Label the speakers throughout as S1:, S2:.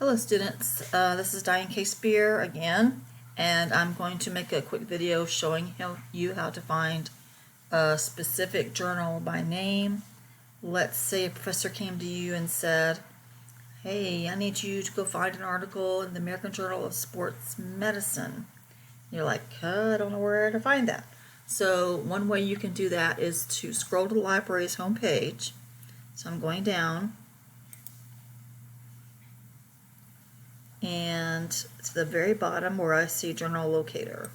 S1: Hello students, this is Diane K. Spear again, and I'm going to make a quick video showing you how to find a specific journal by name. Let's say a professor came to you and said, hey, I need you to go find an article in the American Journal of Sports Medicine. You're like, I don't know where to find that. So one way you can do that is to scroll to the library's homepage. So I'm going down, and to the very bottom where I see Journal Locator.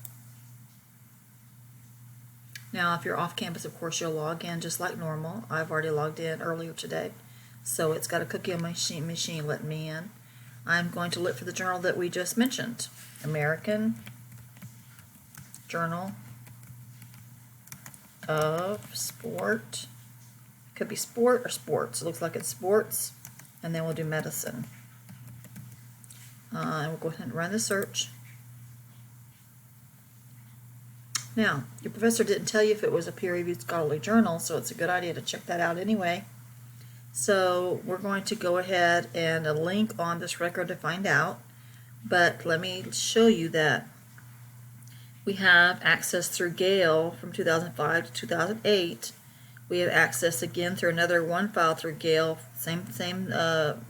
S1: Now if you're off campus, of course you'll log in just like normal. I've already logged in earlier today, so it's got a cookie on my machine letting me in. I'm going to look for the journal that we just mentioned, American Journal of Sport. Could be sport or sports. It looks like it's sports, and then we'll do medicine. And we'll go ahead and run the search. Now, your professor didn't tell you if it was a peer-reviewed scholarly journal, so it's a good idea to check that out anyway. So we're going to go ahead and link on this record to find out, but let me show you that we have access through Gale from 2005 to 2008. We have access again through another one file through Gale, same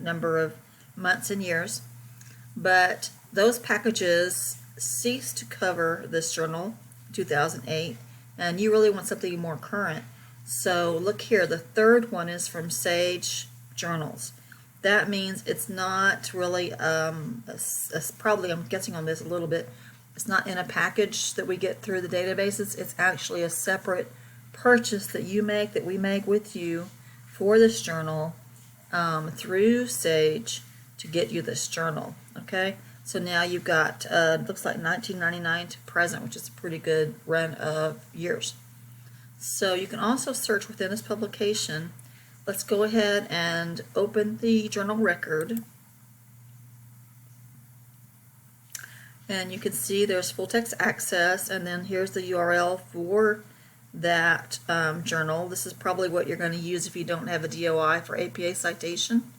S1: number of months and years. But those packages cease to cover this journal, 2008, and you really want something more current. So look here, the third one is from Sage Journals. That means it's not really, probably I'm guessing on this a little bit, it's not in a package that we get through the databases. It's actually a separate purchase that you make, that we make with you for this journal through Sage to get you this journal. Okay, so now you've got looks like 1999 to present, which is a pretty good run of years. So you can also search within this publication. Let's go ahead and open the journal record, and you can see there's full text access, and then here's the URL for that journal. This is probably what you're going to use if you don't have a DOI for APA citation.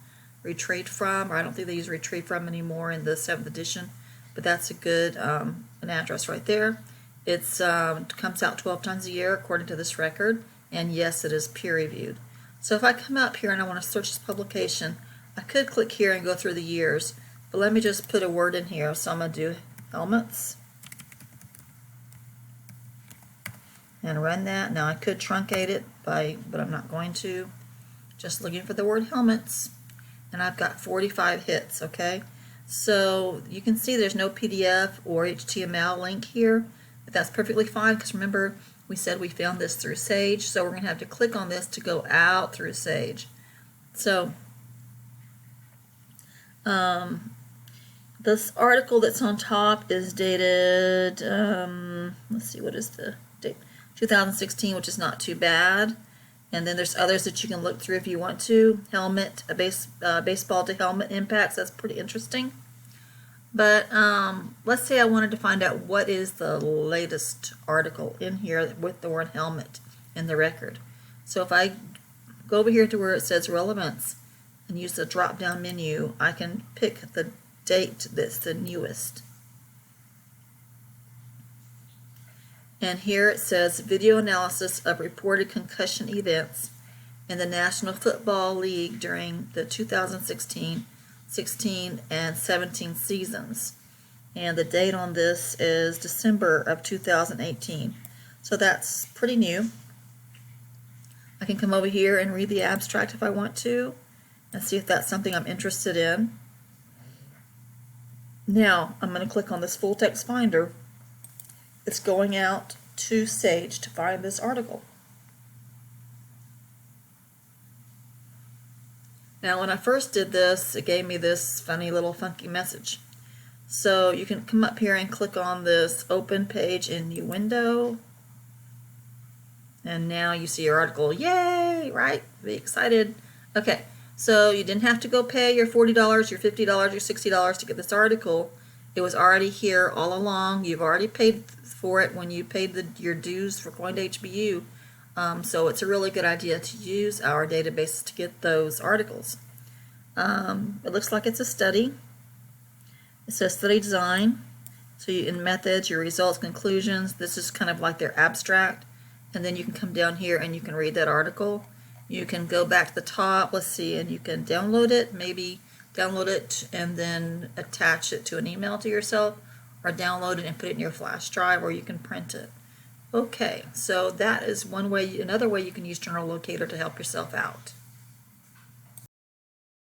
S1: Retrieve from, or I don't think they use retrieve from anymore in the 7th edition, but that's a good an address right there. It's comes out 12 times a year according to this record, and yes, it is peer-reviewed. So if I come up here and I want to search this publication, I could click here and go through the years, but let me just put a word in here. So I'm going to do helmets and run that. Now I could truncate it but I'm not going to. Just looking for the word helmets. And I've got 45 hits, okay? So you can see there's no PDF or HTML link here, but that's perfectly fine because remember we said we found this through Sage, so we're going to have to click on this to go out through Sage. So this article that's on top is dated, let's see, what is the date? 2016, which is not too bad. And then there's others that you can look through if you want to. Helmet, baseball to helmet impacts, that's pretty interesting. But let's say I wanted to find out what is the latest article in here with the word helmet in the record. So if I go over here to where it says relevance and use the drop down menu, I can pick the date that's the newest. And here it says video analysis of reported concussion events in the National Football League during the 2016, 16, and 17 seasons. And the date on this is December of 2018. So that's pretty new. I can come over here and read the abstract if I want to and see if that's something I'm interested in. Now I'm going to click on this full text finder. It's going out to Sage to find this article. Now when I first did this, it gave me this funny little funky message. So you can come up here and click on this open page in new window, and now you see your article. Yay, right? Be excited. Okay, so you didn't have to go pay your $40, your $50, your $60 to get this article. It was already here all along. You've already paid for it when you paid your dues for going to HBU. So it's a really good idea to use our databases to get those articles. It looks like it's a study. It says study design. So in methods, your results, conclusions, this is kind of like their abstract. And then you can come down here and you can read that article. You can go back to the top, let's see, and you can download it, maybe download it and then attach it to an email to yourself, or download it and put it in your flash drive, or you can print it. Okay, so that is one way. Another way you can use Journal Locator to help yourself out.